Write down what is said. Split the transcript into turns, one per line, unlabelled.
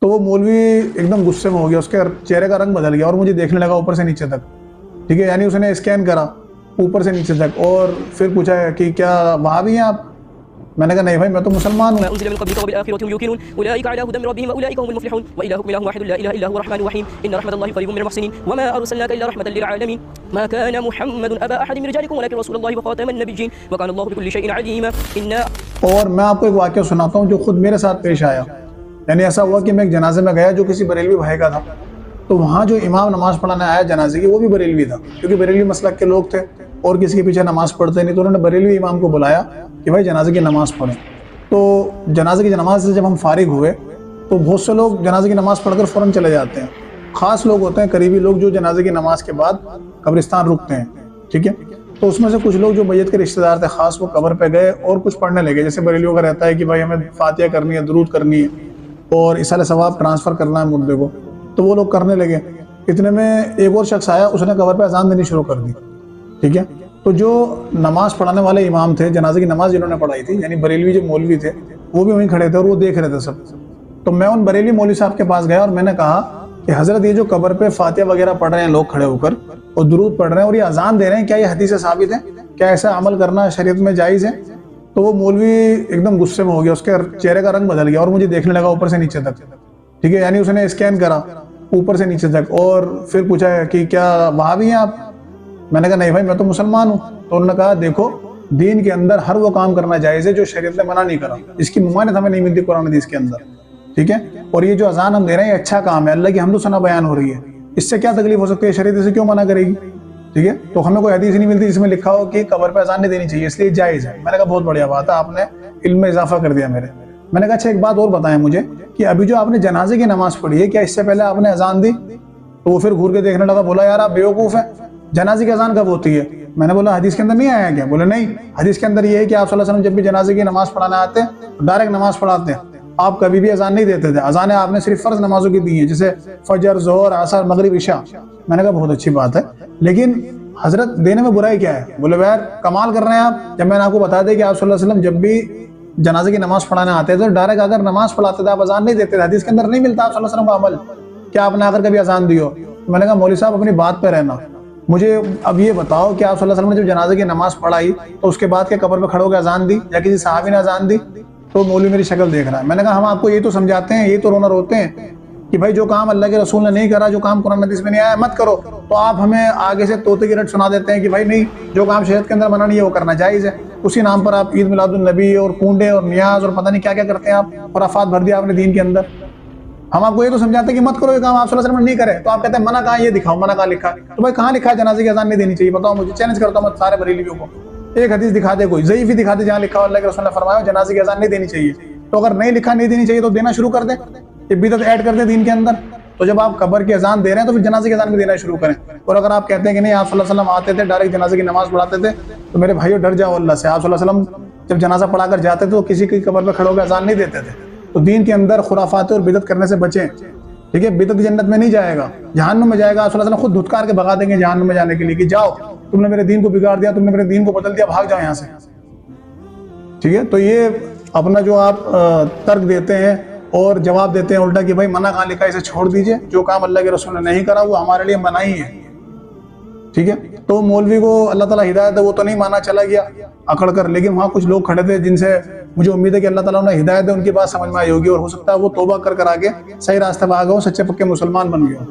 تو وہ مولوی ایک دم غصے میں ہو گیا، اس کے چہرے کا رنگ بدل گیا اور مجھے دیکھنے لگا اوپر سے نیچے تک، ٹھیک ہے، یعنی اس نے اسکین کرا اوپر سے نیچے تک، اور پھر پوچھا کہ کیا وہابی ہیں آپ؟ میں نے کہا نہیں بھائی میں تو مسلمان ہوں۔
انزل من قبلك وبالآخرة هم يوقنون اولئك على هدى من ربهم واولئك هم المفلحون والهكم اله واحد لا اله الا هو الرحمن الرحيم ان رحمة الله قريب من المحسنين وما ارسلناك الا رحمة للعالمين ما كان محمد ابا احد من رجالكم ولكن رسول الله وخاتم النبيين وكان الله بكل شيء عليما
اور میں آپ کو ایک واقعہ سناتا ہوں جو خود میرے ساتھ پیش آیا۔ یعنی ایسا ہوا کہ میں ایک جنازے میں گیا جو کسی بریلوی بھائی کا تھا، تو وہاں جو امام نماز پڑھانے آیا جنازے کی وہ بھی بریلوی تھا، کیونکہ بریلوی مسلک کے لوگ تھے اور کسی کے پیچھے نماز پڑھتے نہیں، تو انہوں نے بریلوی امام کو بلایا کہ بھائی جنازے کی نماز پڑھیں۔ تو جنازے کی نماز سے جب ہم فارغ ہوئے تو بہت سے لوگ جنازے کی نماز پڑھ کر فوراً چلے جاتے ہیں، خاص لوگ ہوتے ہیں قریبی لوگ جو جنازے کی نماز کے بعد قبرستان رکتے ہیں، ٹھیک ہے۔ تو اس میں سے کچھ لوگ جو میت کے رشتہ دار تھے خاص وہ قبر پہ گئے اور کچھ پڑھنے لگے، جیسے بریلیوں کا رہتا ہے کہ بھائی ہمیں فاتحہ کرنی ہے، درود کرنی ہے اور اصالہ ثواب ٹرانسفر کرنا ہے مردے کو، تو وہ لوگ کرنے لگے۔ اتنے میں ایک اور شخص آیا، اس نے قبر پہ اذان دینی شروع کر دی، ٹھیک ہے۔ تو جو نماز پڑھانے والے امام تھے، جنازے کی نماز جنہوں نے پڑھائی تھی، یعنی بریلوی جو مولوی تھے وہ بھی وہیں کھڑے تھے اور وہ دیکھ رہے تھے سب۔ تو میں ان بریلوی مولوی صاحب کے پاس گیا اور میں نے کہا کہ حضرت یہ جو قبر پہ فاتحہ وغیرہ پڑھ رہے ہیں لوگ کھڑے ہو کر اور درود پڑھ رہے ہیں اور یہ اذان دے رہے ہیں، کیا یہ حدیث سے ثابت ہے؟ کیا ایسا عمل کرنا شریعت میں جائز ہے؟ تو وہ مولوی ایک دم غصے میں ہو گیا، اس کے چہرے کا رنگ بدل گیا اور مجھے دیکھنے لگا اوپر سے نیچے تک، ٹھیک ہے، یعنی اس نے اسکین کرا اوپر سے نیچے تک، اور پھر پوچھا کہ کیا وہابی ہیں آپ؟ میں نے کہا نہیں بھائی میں تو مسلمان ہوں۔ تو انہوں نے کہا دیکھو دین کے اندر ہر وہ کام کرنا جائز ہے جو شریعت نے منع نہیں کرا، اس کی ممانعت ہمیں نہیں ملتی قرآن حدیث کے اندر، ٹھیک ہے۔ اور یہ جو اذان ہم دے رہے ہیں یہ اچھا کام ہے، اللہ کی حمد و ثنا بیان ہو رہی ہے، اس سے کیا تکلیف ہو سکتی ہے؟ شریعت اسے کیوں منع کرے گی؟ ٹھیک ہے، تو ہمیں کوئی حدیث نہیں ملتی جس میں لکھا ہو کہ قبر پہ اذان نہیں دینی چاہیے، اس لیے جائز ہے۔ میں نے کہا بہت بڑھیا بات ہے، آپ نے علم میں اضافہ کر دیا میرے۔ میں نے کہا اچھا ایک بات اور بتائیں مجھے کہ ابھی جو آپ نے جنازے کی نماز پڑھی ہے کیا اس سے پہلے آپ نے اذان دی؟ تو وہ پھر گھور کے دیکھنے لگا، بولا یار آپ بیوقوف ہیں، جنازے کی اذان کب ہوتی ہے؟ میں نے بولا حدیث کے اندر نہیں آیا کیا؟ بولے نہیں، حدیث کے اندر یہ ہے کہ آپ صلی اللہ علیہ وسلم جب بھی جنازے کی نماز پڑھانے آتے ہیں ڈائریکٹ نماز پڑھاتے ہیں، آپ کبھی بھی اذان نہیں دیتے تھے، اذانیں آپ نے صرف فرض نمازوں کی دی ہیں جیسے فجر، ظہر، عصر، مغرب، عشاء۔ میں نے کہا بہت اچھی بات ہے، لیکن حضرت دینے میں برائی کیا ہے؟ بولے یار کمال کر رہے ہیں آپ، جب میں نے آپ کو بتا دیا کہ آپ صلی اللہ علیہ وسلم جب بھی جنازے کی نماز پڑھانے آتے تھے ڈائریکٹ اگر نماز پڑھاتے تھے آپ اذان نہیں دیتے تھے، حدیث کے اندر نہیں ملتا آپ صلی اللہ علیہ وسلم کا عمل کہ آپ نے آ کر کبھی اذان دی ہو۔ میں نے کہا مولوی صاحب اپنی بات پہ رہنا، مجھے اب یہ بتاؤ کہ آپ صلی اللہ علیہ وسلم نے جب جنازے کی نماز پڑھائی تو اس کے بعد کے قبر پہ کھڑے ہو کے اذان دی یا کسی صحابی نے اذان دی؟ تو مولوی میری شکل دیکھ رہا ہے۔ میں نے کہا ہم آپ کو یہ تو سمجھاتے ہیں، یہ تو رونا روتے ہیں کہ بھائی جو کام اللہ کے رسول نے نہیں کرا، جو کام قرآن حدیث میں نہیں آیا مت کرو، تو آپ ہمیں آگے سے طوطے کی رٹ سنا دیتے ہیں کہ بھائی نہیں جو کام شریعت کے اندر منع نہیں ہے وہ کرنا جائز ہے۔ اسی نام پر آپ عید میلاد النبی اور کنڈے اور نیاز اور پتہ نہیں کیا کیا کرتے ہیں، آپ خرافات بھر دیا آپ نے دین کے اندر۔ ہم آپ کو یہ تو سمجھاتے ہیں کہ مت کرو یہ کام آپ صلی اللہ علیہ وسلم نے نہیں کرے، تو آپ کہتے ہیں منع کہاں، یہ دکھاؤ منع کہاں لکھا ہے؟ تو بھائی کہاں لکھا ہے جنازے کی اذان نہیں دینی چاہیے؟ بتاؤ مجھے، چیلنج کرتا ہوں میں سارے بریلویوں کو، ایک حدیث دکھا دے، کوئی ضعیف ہی دکھا دے جہاں لکھا ہو اللہ کے رسول نے فرمایا جنازے کی اذان نہیں دینی چاہیے۔ تو اگر نہیں لکھا نہیں دینی چاہیے تو دینا شروع کر دیں، یہ بدعت ایڈ کر دیں دین کے اندر۔ تو جب آپ قبر کی اذان دے رہے ہیں تو پھر جنازے کی اذان بھی دینا شروع کریں۔ اور اگر آپ کہتے ہیں کہ نہیں آپ صلی اللہ علیہ وسلم آتے تھے ڈائریکٹ جنازے کی نماز پڑھاتے تھے، تو میرے بھائیو ڈر جاؤ اللہ سے۔ آپ صلی اللہ علیہ وسلم جب جنازہ پڑھا کر جاتے تھے تو کسی کی قبر پہ کھڑے ہو کے اذان نہیں دیتے تھے۔ تو دین کے اندر خرافات اور بدعت کرنے سے بچیں، ٹھیک ہے۔ بدعت جنت میں نہیں جائے گا، جہنم میں جائے گا۔ آپ صلی اللہ علیہ وسلم خود دھتکار کے بھگا دیں گے جہنم میں جانے کے لیے کہ جاؤ تم نے میرے دین کو بگاڑ دیا، تم نے میرے دین کو بدل دیا، بھاگ جاؤ یہاں سے، ٹھیک ہے۔ تو یہ اپنا جو آپ ترک دیتے ہیں اور جواب دیتے ہیں الٹا کہ بھائی منع کہاں لکھا ہے، اسے چھوڑ دیجئے، جو کام اللہ کے رسول نے نہیں کرا وہ ہمارے لیے منع ہی ہے، ٹھیک ہے۔ تو مولوی کو اللہ تعالیٰ ہدایت ہے، وہ تو نہیں مانا، چلا گیا اکڑ کر، لیکن وہاں کچھ لوگ کھڑے تھے جن سے مجھے امید ہے کہ اللہ تعالیٰ نے ہدایت ہے، ان کی بات سمجھ میں آئی ہوگی اور ہو سکتا ہے وہ توبہ کر آگے صحیح راستے پہ آ گئے ہوں، سچے پکے مسلمان بن گئے ہوں۔